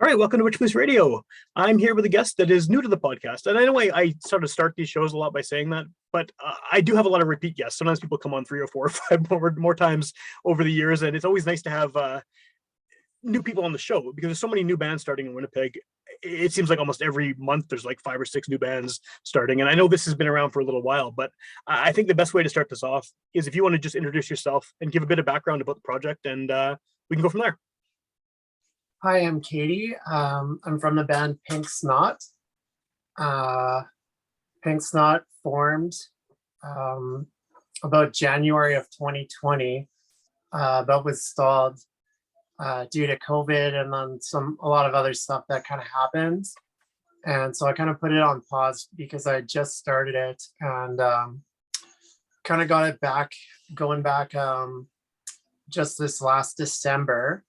All right, welcome to Witchpolice Radio. I'm here with a guest that is new to the podcast. And I know I sort of start these shows a lot by saying that, but I do have a lot of repeat guests. Sometimes people come on 3 or 4 or 5 more times over the years. And it's always nice to have new people on the show because there's so many new bands starting in Winnipeg. It seems like almost every month there's like 5 or 6 new bands starting. And I know this has been around for a little while, but I think the best way to start this off is if you want to just introduce yourself and give a bit of background about the project, and we can go from there. Hi, I'm Katie. I'm from the band Pink Snot. Pink Snot formed about January of 2020, but was stalled due to COVID and then a lot of other stuff that kind of happened. And so I kind of put it on pause because I just started it and kind of got it going back just this last December.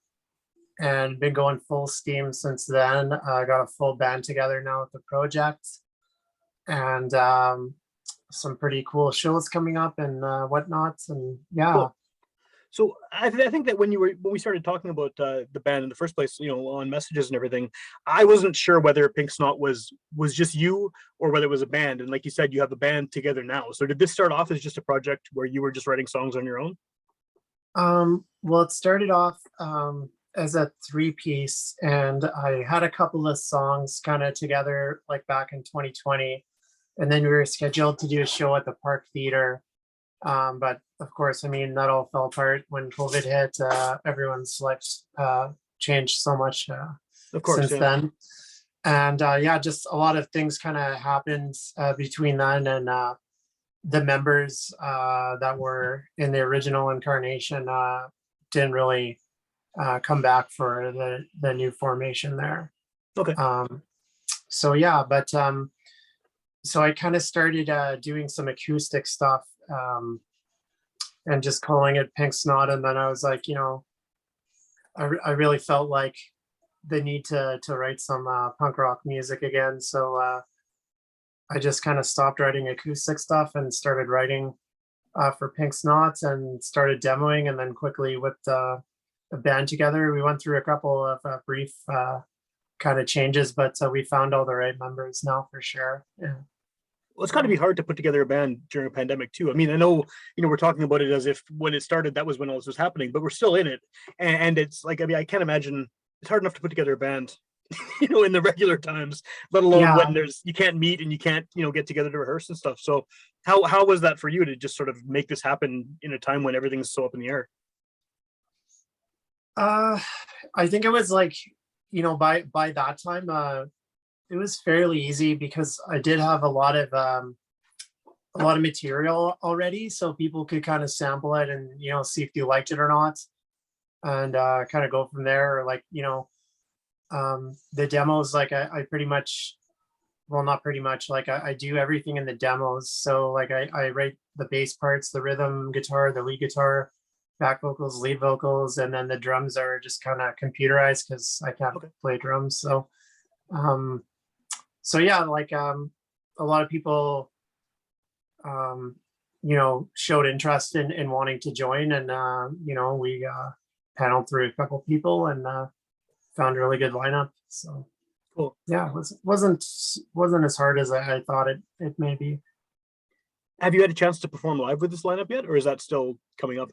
And been going full steam since then. I got a full band together now with the project, and some pretty cool shows coming up and whatnot. And yeah. Cool. So I think that when we started talking about the band in the first place, on messages and everything, I wasn't sure whether Pink Snot was just you or whether it was a band. And like you said, you have a band together now. So did this start off as just a project where you were just writing songs on your own? Well, it started off as a 3-piece, and I had a couple of songs kind of together like back in 2020, and then we were scheduled to do a show at the Park Theater, but of course, I mean, that all fell apart when COVID hit. Everyone's lives changed so much of course, since then, and just a lot of things kind of happened between then and the members that were in the original incarnation didn't really come back for the new formation there. Okay. So I kind of started doing some acoustic stuff and just calling it Pink Snot. And then I was like, I really felt like the need to write some punk rock music again. So I just kind of stopped writing acoustic stuff and started writing for Pink Snot and started demoing, and then quickly with a band together. We went through a couple of brief kind of changes, but we found all the right members now for sure. Yeah. Well, it's got to be hard to put together a band during a pandemic too. I mean, I know, we're talking about it as if when it started, that was when all this was happening, but we're still in it. And it's like, I mean, I can't imagine it's hard enough to put together a band, in the regular times, let alone when you can't meet and you can't, get together to rehearse and stuff. So how was that for you to just sort of make this happen in a time when everything's so up in the air? I think it was like, by that time, it was fairly easy because I did have a lot of material already, so people could kind of sample it and see if you liked it or not, and kind of go from there. Or like the demos, like I pretty much, well, not pretty much, like I do everything in the demos. So like I write the bass parts, the rhythm guitar, the lead guitar, back vocals, lead vocals, and then the drums are just kind of computerized because I can't play drums. So like a lot of people showed interest in wanting to join, and we paneled through a couple people and found a really good lineup. So cool. Yeah, it wasn't as hard as I thought it may be. Have you had a chance to perform live with this lineup yet, or is that still coming up?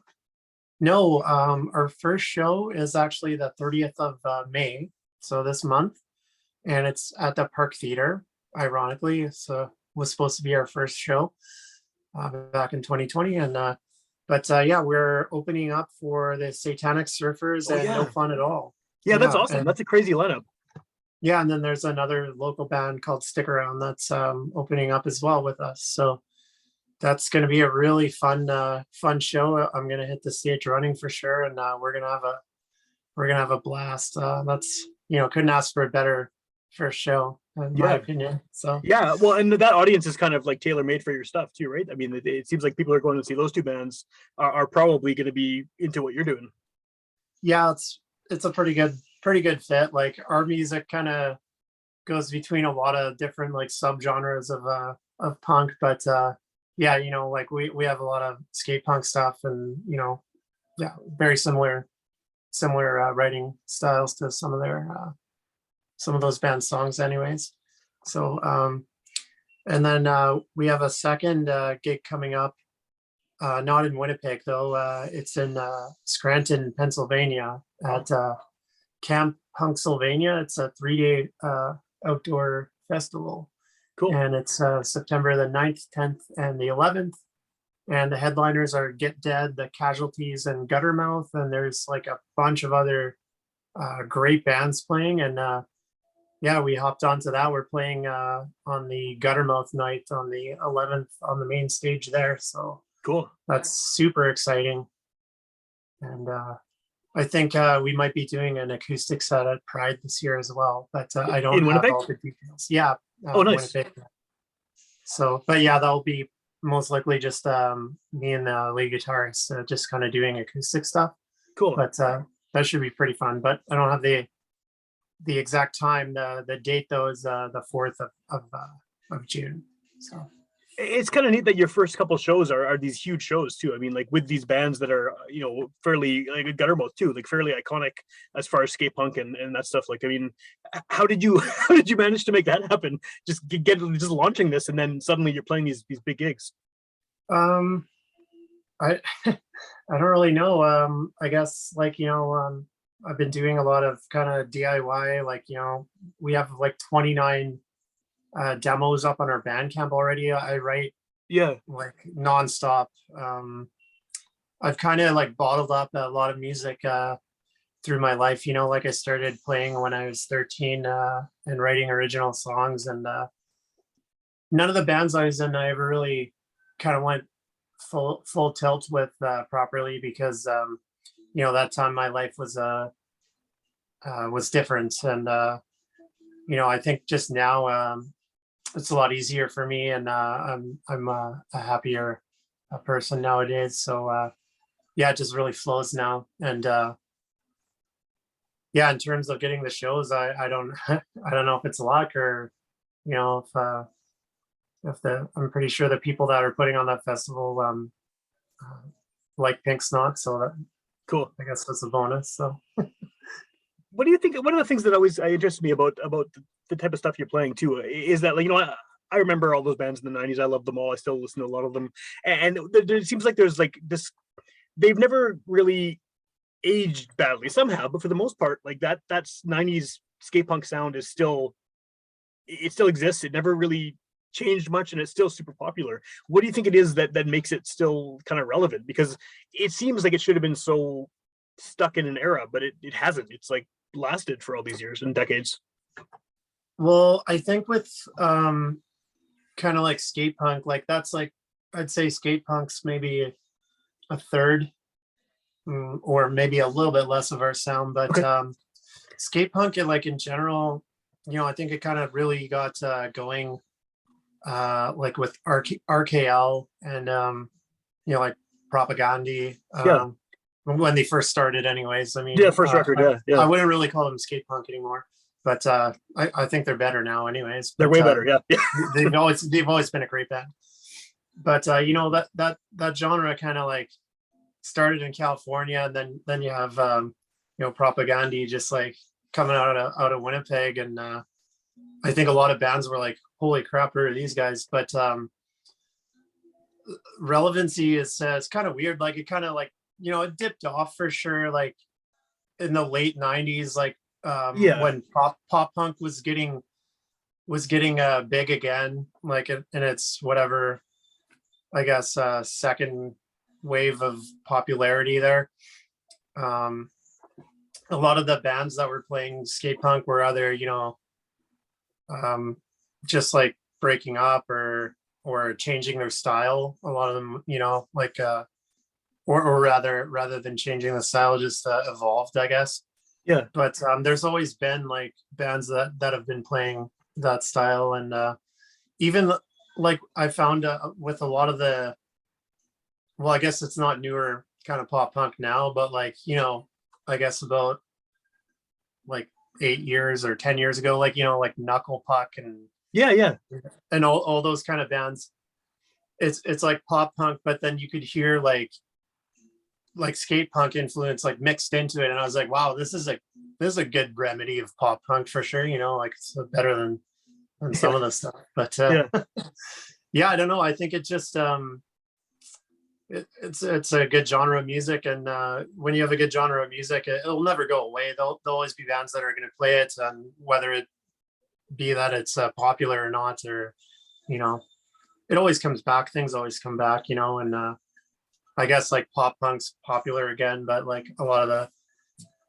No, our first show is actually the 30th of May, so this month, and it's at the Park Theater. Ironically, so was supposed to be our first show back in 2020, and we're opening up for the Satanic Surfers and No Fun at All. Yeah, that's awesome. That's a crazy lineup. Yeah, and then there's another local band called Stick Around that's opening up as well with us. So that's going to be a really fun show. I'm going to hit the stage running for sure, and we're going to have a blast. That's couldn't ask for a better first show in my opinion. So yeah, well, and that audience is kind of like tailor-made for your stuff too, right? I mean, it seems like people are going to see those two bands are probably going to be into what you're doing. Yeah, it's a pretty good fit. Like our music kind of goes between a lot of different like subgenres of punk, but like we have a lot of skate punk stuff, and very similar writing styles to some of their some of those band songs anyways. So and then we have a second gig coming up, not in Winnipeg though. It's in Scranton, Pennsylvania at Camp Punksylvania. It's a 3-day outdoor festival. Cool. And it's September the 9th, 10th, and the 11th. And the headliners are Get Dead, The Casualties, and Guttermouth. And there's like a bunch of other great bands playing. And yeah, we hopped onto that. We're playing on the Guttermouth night on the 11th on the main stage there. So Cool. that's super exciting. And I think we might be doing an acoustic set at Pride this year as well. But I don't In have Winnipeg? all the details. Yeah. Oh, nice. Winnipeg. So, but yeah, that'll be most likely just me and the lead guitarist just kind of doing acoustic stuff. Cool. But that should be pretty fun. But I don't have the exact time. The date though is the 4th of June. So It's kind of neat that your first couple shows are these huge shows too. I mean, like with these bands that are, you know, fairly like Guttermouth too, like fairly iconic as far as Skatepunk and that stuff. Like, I mean, how did you manage to make that happen? Just just launching this and then suddenly you're playing these big gigs. I I don't really know. I guess like, you know, I've been doing a lot of kind of DIY, like, you know, we have like 29 demos up on our Bandcamp already. I write like nonstop. I've kind of like bottled up a lot of music through my life, you know, like I started playing when I was 13 and writing original songs, and none of the bands I was in I ever really kind of went full tilt with properly, because you know, that time my life was different, and you know, I think just now it's a lot easier for me, and I'm a happier person nowadays. So yeah, it just really flows now. And yeah, in terms of getting the shows, I don't I don't know if it's luck or, you know, if I'm pretty sure the people that are putting on that festival like Pink Snot, so that Cool. I guess that's a bonus. So what do you think? One of the things that always interests me about the type of stuff you're playing too is that, like, you know, I remember all those bands in the 90s. I love them all. I still listen to a lot of them. And it seems like there's like this, they've never really aged badly somehow, but for the most part, like that's 90s skate punk sound is still, it still exists. It never really changed much and it's still super popular. What do you think it is that makes it still kind of relevant? Because it seems like it should have been so stuck in an era, but it hasn't. It's like lasted for all these years and decades. well, I think with kind of like skate punk, like that's like, I'd say skate punk's maybe a third or maybe a little bit less of our sound, but okay. Skate punk, like in general, you know, I think it kind of really got going like with RKL and you know, like Propaganda when they first started anyways. I mean, first record. I wouldn't really call them skate punk anymore, but I think they're better now anyways. They're way better. they've always been a great band. But you know, that genre kind of like started in California, and then you have you know, Propaganda just like coming out of Winnipeg, and I think a lot of bands were like, holy crap, who are these guys? But relevancy is it's kind of weird. Like it kind of like, you know, it dipped off for sure, like in the late 90s, like when pop punk was getting big again, like in its whatever, I guess second wave of popularity there. A lot of the bands that were playing skate punk were either, you know, just like breaking up or changing their style. A lot of them, you know, like or rather than changing the style, just evolved, I guess. Yeah. But there's always been like bands that have been playing that style, and even like I found with a lot of the, well, I guess it's not newer kind of pop punk now, but like, you know, I guess about like 8 years or 10 years ago, like, you know, like Knuckle Puck and and all those kind of bands. It's like pop punk, but then you could hear like like skate punk influence like mixed into it, and I was like, wow, this is a good remedy of pop punk for sure, like it's better than some of the stuff. But Yeah. yeah, I don't know, I think it just it's a good genre of music, and when you have a good genre of music, it'll never go away. There'll always be bands that are going to play it, and whether it be that it's popular or not, or it always comes back. Things always come back, and I guess like pop punk's popular again, but like a lot of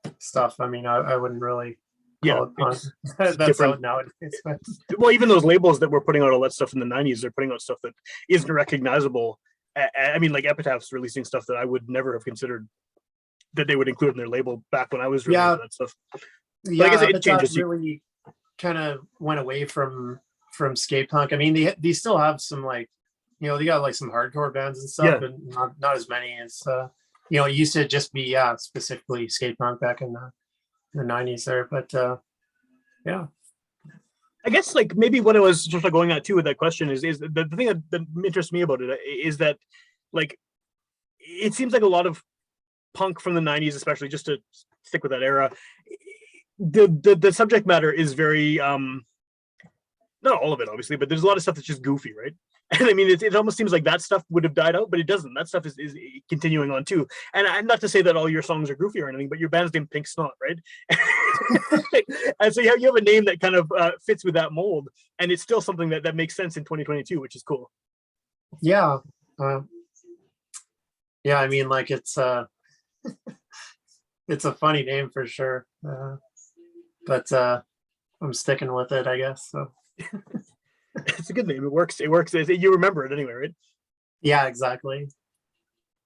the stuff, I mean, I wouldn't really call it punk. That's different out nowadays. But well, even those labels that were putting out all that stuff in the 90s, they're putting out stuff that isn't recognizable. I mean, like Epitaph's releasing stuff that I would never have considered that they would include in their label back when I was really into that stuff. Yeah, I guess it but changes. that really kind of went away from skate punk. I mean, they still have some like, they got like some hardcore bands and stuff, but not as many as it used to just be specifically skate punk back in the 90s there. But yeah. I guess like maybe what I was just like going at too with that question is the thing that interests me about it is that like it seems like a lot of punk from the 90s, especially, just to stick with that era, the subject matter is very not all of it obviously, but there's a lot of stuff that's just goofy, right? And I mean, it almost seems like that stuff would have died out, but it doesn't. That stuff is continuing on too. And not to say that all your songs are goofy or anything, but your band's named Pink Snot, right? And so you have a name that kind of fits with that mold, and it's still something that makes sense in 2022, which is cool. Yeah. Yeah, I mean, like it's it's a funny name for sure. But I'm sticking with it, I guess. So it's a good name. It works. You remember it anyway, right? Yeah, exactly.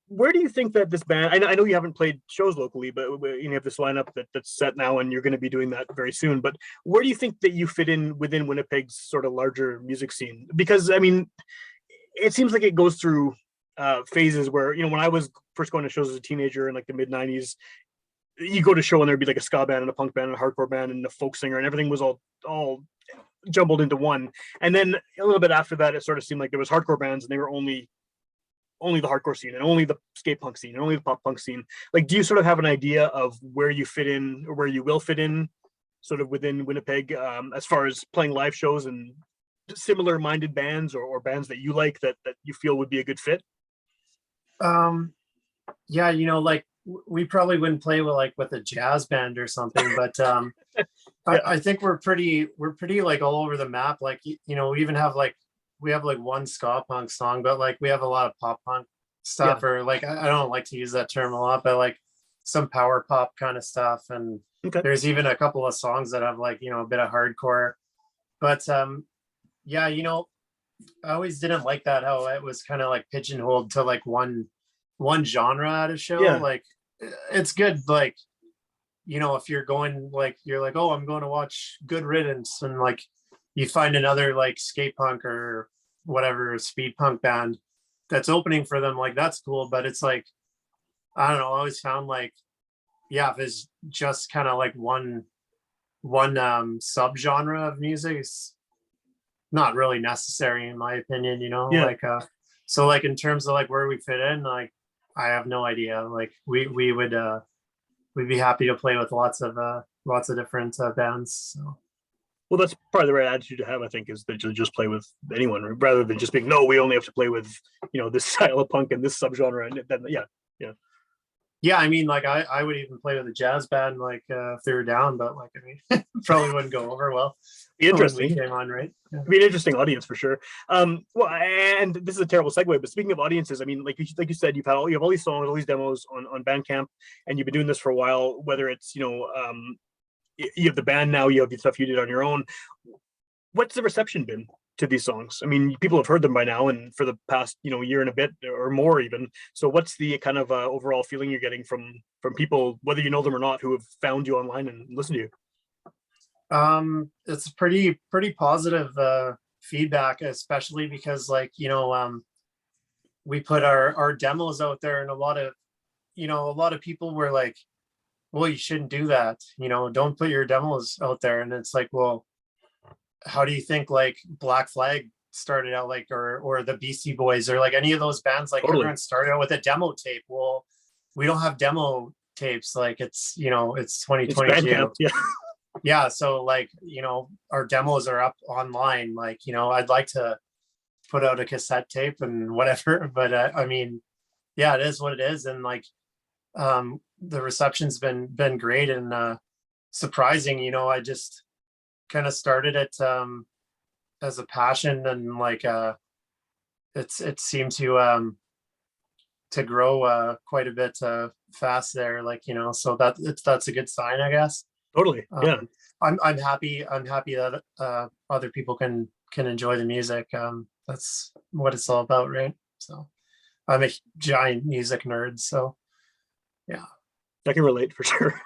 Where do you think that this band, I know you haven't played shows locally, but you have this lineup that's set now, and you're going to be doing that very soon, but where do you think that you fit in within Winnipeg's sort of larger music scene? Because I mean, it seems like it goes through phases where, when I was first going to shows as a teenager in like the mid 90s, you go to show and there'd be like a ska band and a punk band and a hardcore band and a folk singer, and everything was all jumbled into one. And then a little bit after that, it sort of seemed like there was hardcore bands, and they were only the hardcore scene, and only the skate punk scene, and only the pop punk scene. Like, do you sort of have an idea of where you fit in, or where you will fit in sort of within Winnipeg, as far as playing live shows and similar minded bands, or bands that you like that you feel would be a good fit? Yeah, like we probably wouldn't play with a jazz band or something, but I think we're pretty like all over the map. Like, we even have we have one ska punk song, but like we have a lot of pop punk stuff, or like I don't like to use that term a lot, but like some power pop kind of stuff. And there's even a couple of songs that have a bit of hardcore. But yeah, I always didn't like that, how it was kind of like pigeonholed to like one genre at a show. Like, it's good, like, if you're going, like, you're like, oh, I'm going to watch Good Riddance, and like you find another like skate punk or whatever speed punk band that's opening for them, like that's cool. But it's like, I don't know, I always found like, if it's just kind of like one subgenre of music, it's not really necessary in my opinion, like so like in terms of like where we fit in, like I have no idea. Like we'd be happy to play with lots of different bands. So. Well, that's probably the right attitude to have, I think, is that you just play with anyone rather than just being, no, we only have to play with, this style of punk and this subgenre. And then, yeah, I mean, like I would even play with a jazz band, like if they were down, but like, I mean, probably wouldn't go over well. Interesting. When we came on, right? Yeah. It'd be an interesting audience for sure. Well, and this is a terrible segue, but speaking of audiences, I mean, like you said, you have all these songs, all these demos on Bandcamp, and you've been doing this for a while. Whether it's you have the band now, you have the stuff you did on your own. What's the reception been to these songs? I mean, people have heard them by now, and for the past year and a bit or more even. So what's the kind of overall feeling you're getting from people, whether you know them or not, who have found you online and listened to you? It's pretty positive feedback, especially because like we put our demos out there, and a lot of people were like, well, you shouldn't do that, don't put your demos out there. And it's like, well, how do you think like Black Flag started out, like, or the Beastie Boys, or like any of those bands, like everyone started out with a demo tape? Well, we don't have demo tapes. Like it's, it's It's 2022. Bandcamp. Yeah. Yeah. So like, our demos are up online. Like, I'd like to put out a cassette tape and whatever, but I mean, yeah, it is what it is. And like, the reception's been great and surprising. I just kind of started it as a passion, and like it seemed to grow quite a bit fast there. Like so that's a good sign, I guess. Totally. Yeah. I'm happy. I'm happy that other people can enjoy the music. That's what it's all about, right? So I'm a giant music nerd, so yeah. I can relate for sure.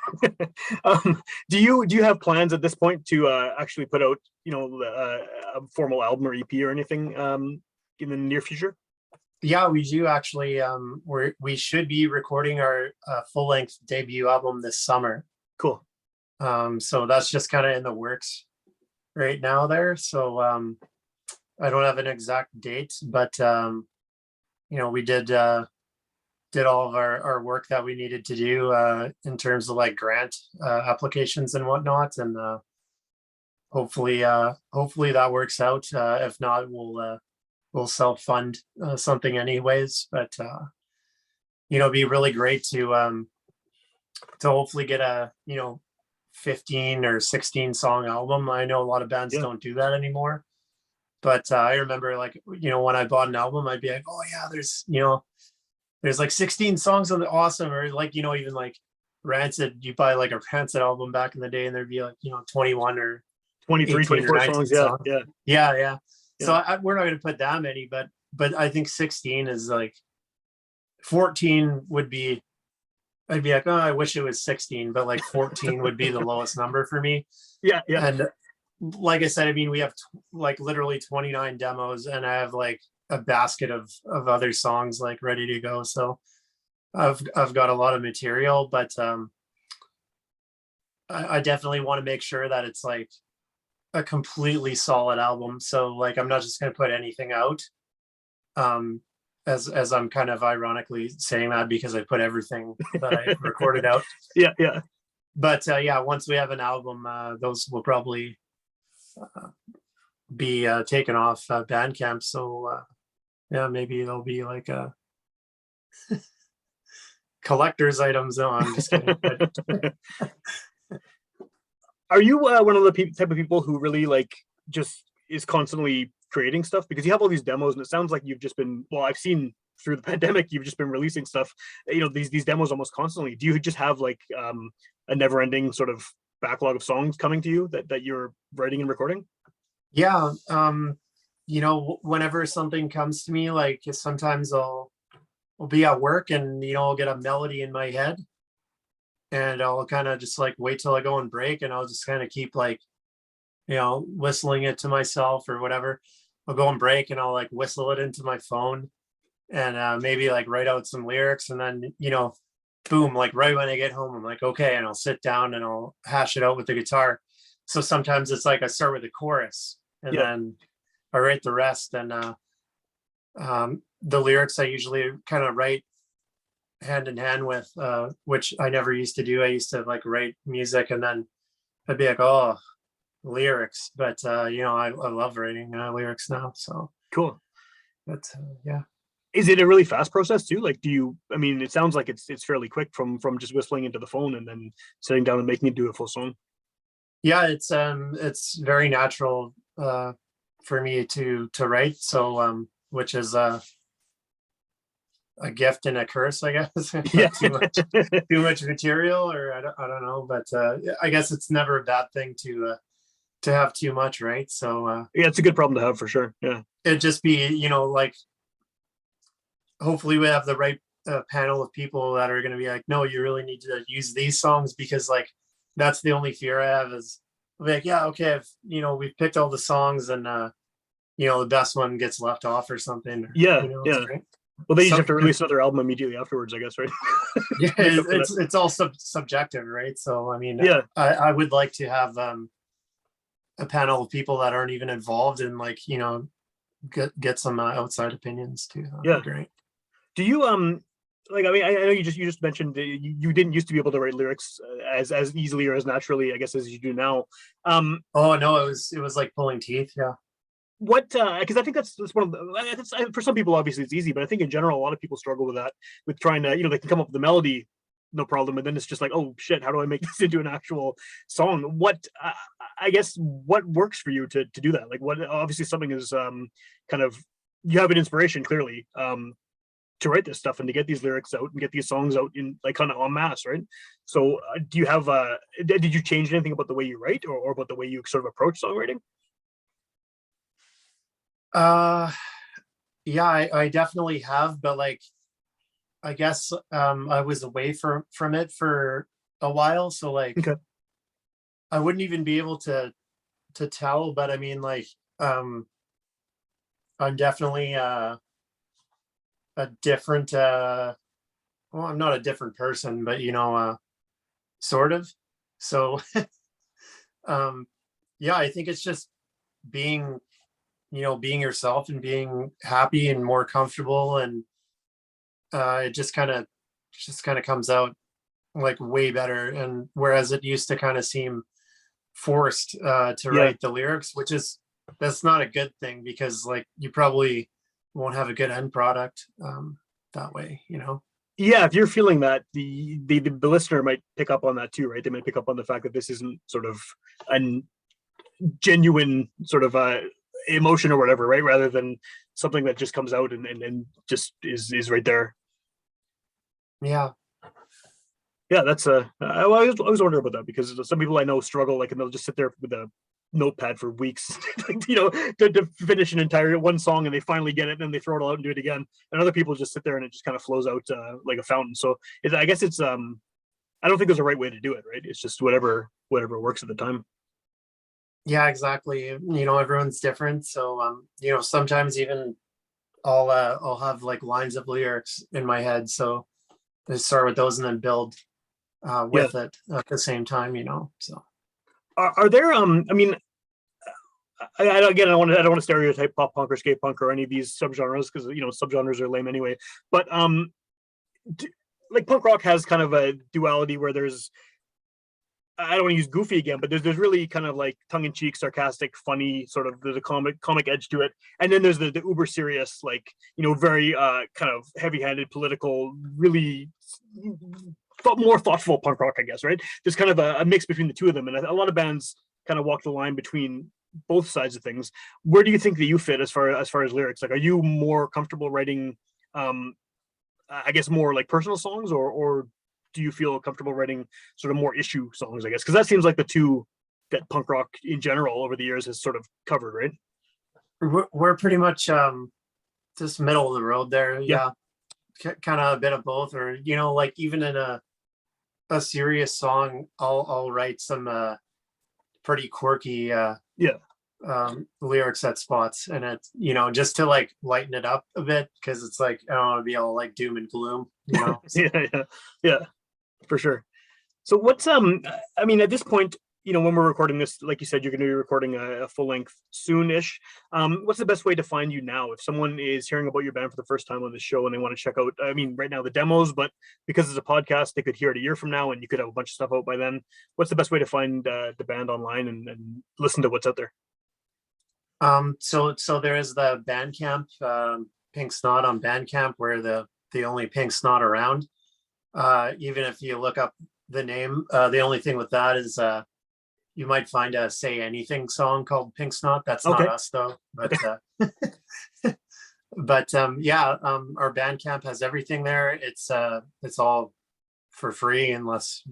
Do you have plans at this point to actually put out, a formal album or EP or anything in the near future? Yeah, we do actually. We should be recording our full length debut album this summer. Cool. So that's just kind of in the works right now there. So I don't have an exact date, but we did all of our work that we needed to do in terms of like grant applications and whatnot, and hopefully that works out. If not, we'll self-fund something anyways. But it'd be really great to hopefully get a 15 or 16 song album. I know a lot of bands don't do that anymore, but I remember like when I bought an album, I'd be like, oh yeah, there's like 16 songs on the awesome, or like even like Rancid, you buy like a Rancid album back in the day and there'd be like 21 or 23, 24 songs. Yeah. So we're not going to put that many, but I think 16 is like 14 would be, I'd be like, oh, I wish it was 16, but like 14 would be the lowest number for me. Yeah. And like I said, I mean, we have like literally 29 demos, and I have like a basket of other songs like ready to go. So I've got a lot of material, but I definitely want to make sure that it's like a completely solid album. So like I'm not just going to put anything out. As I'm kind of ironically saying that because I put everything that I recorded out. Yeah. But once we have an album, those will probably be taken off Bandcamp. So maybe it'll be like a collector's items. No, I'm just kidding. Are you one of the type of people who really like just is constantly creating stuff? Because you have all these demos, and it sounds like you've just been, well, I've seen through the pandemic, you've just been releasing stuff, these demos almost constantly. Do you just have like a never-ending sort of backlog of songs coming to you that you're writing and recording? Yeah. Whenever something comes to me, like sometimes I'll be at work and I'll get a melody in my head, and I'll kind of just like wait till I go on break, and I'll just kind of keep like whistling it to myself or whatever. I'll go on break and I'll like whistle it into my phone, and maybe like write out some lyrics, and then boom, like right when I get home, I'm like, okay, and I'll sit down and I'll hash it out with the guitar. So sometimes it's like I start with the chorus and then I write the rest, and the lyrics I usually kind of write hand in hand with, which I never used to do. I used to like write music and then I'd be like, oh, lyrics, but I love writing lyrics now. So cool. But is it a really fast process too? Like, it sounds like it's fairly quick from just whistling into the phone and then sitting down and making it do a full song. Yeah, it's very natural for me to write, so which is a gift and a curse, I guess. Yeah. too much material, or I don't know, but I guess it's never a bad thing to have too much, right? So yeah, it's a good problem to have for sure. Yeah, it'd just be like hopefully we have the right panel of people that are going to be like, no, you really need to use these songs, because like that's the only fear I have is like, yeah, okay, if we've picked all the songs and the best one gets left off or something. Yeah. Right? Well, they just have to release another album immediately afterwards, I guess, right? Yeah, it's all subjective, right? So I mean, I would like to have a panel of people that aren't even involved and like get some outside opinions too. That'd be great. Do you like, I mean, I know you just mentioned that you didn't used to be able to write lyrics as easily or as naturally, I guess, as you do now. Oh no, it was like pulling teeth. Yeah. What because I think that's one of the for some people obviously it's easy, but I think in general a lot of people struggle with that, with trying to, they can come up with the melody no problem, and then it's just like, oh shit, how do I make this into an actual song? What I guess what works for you to do that? Like, what, obviously something is kind of, you have an inspiration clearly to write this stuff and to get these lyrics out and get these songs out in like kind of en masse, right? So do you have did you change anything about the way you write, or about the way you sort of approach songwriting? Uh, yeah, I definitely have, but like I guess I was away from it for a while, so like Okay. I wouldn't even be able to tell. But I mean, like I'm definitely a different well, I'm not a different person, but sort of. So um yeah, I think it's just being being yourself and being happy and more comfortable, and it just kind of comes out like way better. And whereas it used to kind of seem forced to Yeah. write the lyrics, that's not a good thing, because like you probably won't have a good end product that way. Yeah, if you're feeling that, the listener might pick up on that too, right? They might pick up on the fact that this isn't sort of a genuine sort of emotion or whatever, right? Rather than something that just comes out and just is right there. Yeah. Yeah, that's I was wondering about that, because some people I know struggle, like, and they'll just sit there with a notepad for weeks, to finish an entire one song, and they finally get it, and then they throw it all out and do it again. And other people just sit there and it just kind of flows out like a fountain. So I guess it's I don't think there's a right way to do it, right? It's just whatever works at the time. Yeah, exactly. Everyone's different. So sometimes even I'll have like lines of lyrics in my head. So I start with those and then build Yeah. with it at the same time. So Are there I mean, again, I don't want to stereotype pop punk or skate punk or any of these subgenres, because subgenres are lame anyway. But like punk rock has kind of a duality where there's, I don't want to use goofy again, but there's really kind of like tongue in cheek, sarcastic, funny, sort of, there's a comic edge to it, and then there's the uber serious, like, very kind of heavy handed, political, really more thoughtful punk rock, I guess, right? There's kind of a mix between the two of them, and a lot of bands kind of walk the line between both sides of things. Where do you think that you fit as far as lyrics? Like, are you more comfortable writing, um, I guess, more like personal songs, or do you feel comfortable writing sort of more issue songs? I guess because that seems like the two that punk rock in general over the years has sort of covered, right? we're pretty much just middle of the road there. Yeah, Yeah, kind of a bit of both, or like even in a serious song, I'll write some pretty quirky yeah, lyrics at spots, and it's just to like lighten it up a bit, because it's like I don't want to be all like doom and gloom. So, yeah, yeah, yeah, for sure. So what's I mean, at this point, when we're recording this, like you said, you're going to be recording a full length soon-ish. What's the best way to find you now if someone is hearing about your band for the first time on the show and they want to check out, I mean, right now the demos, but because it's a podcast, they could hear it a year from now and you could have a bunch of stuff out by then. What's the best way to find the band online and listen to what's out there? so there is the Bandcamp, Pink Snot on Bandcamp, where the only Pink Snot around. Even if you look up the name, the only thing with that is you might find a Say Anything song called Pink Snot. That's not Okay. us though, but Okay. yeah, our Bandcamp has everything there. It's all for free, unless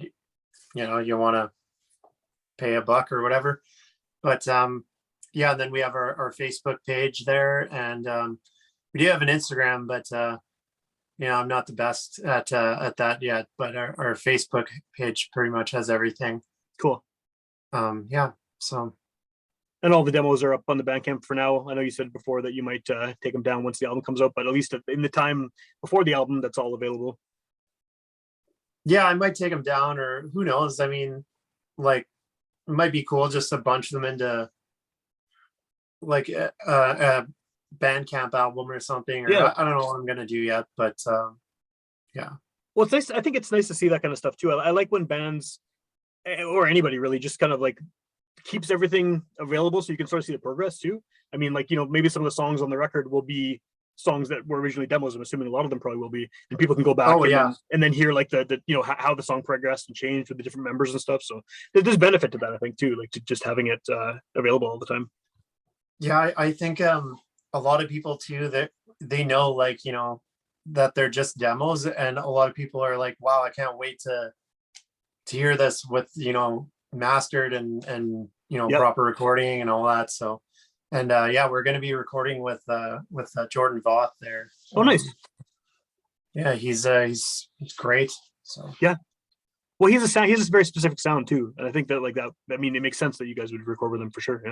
you want to pay a buck or whatever. But yeah, then we have our Facebook page there, and we do have an Instagram, but I'm not the best at that yet. But our Facebook page pretty much has everything. Cool. Yeah, so And all the demos are up on the Bandcamp for now. I know you said before that you might take them down once the album comes out, but at least in the time before the album, that's all available. yeah, I might take them down, or who knows. I mean, like, it might be cool just to bunch them into like a Bandcamp album or something, or Yeah. I don't know what I'm gonna do yet, but Well, it's nice. I think it's nice to see that kind of stuff too. I like when bands or anybody really just kind of like keeps everything available so you can sort of see the progress too. I mean, like, maybe some of the songs on the record will be songs that were originally demos. I'm assuming a lot of them probably will be, and people can go back and then hear like the how the song progressed and changed with the different members and stuff. So there's benefit to that, I think, too, like to just having it available all the time. Yeah, I think a lot of people too, that they know, like, that they're just demos, and a lot of people are like, wow, I can't wait to hear this with, mastered and proper recording and all that. So, and we're going to be recording with Jordan Voth there. Oh, nice. Yeah, he's great. So yeah. Well, he has a very specific sound too, and I think that I mean, it makes sense that you guys would record with him for sure.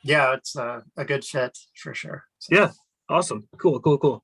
Yeah, it's a good fit for sure. So. Yeah, awesome, cool.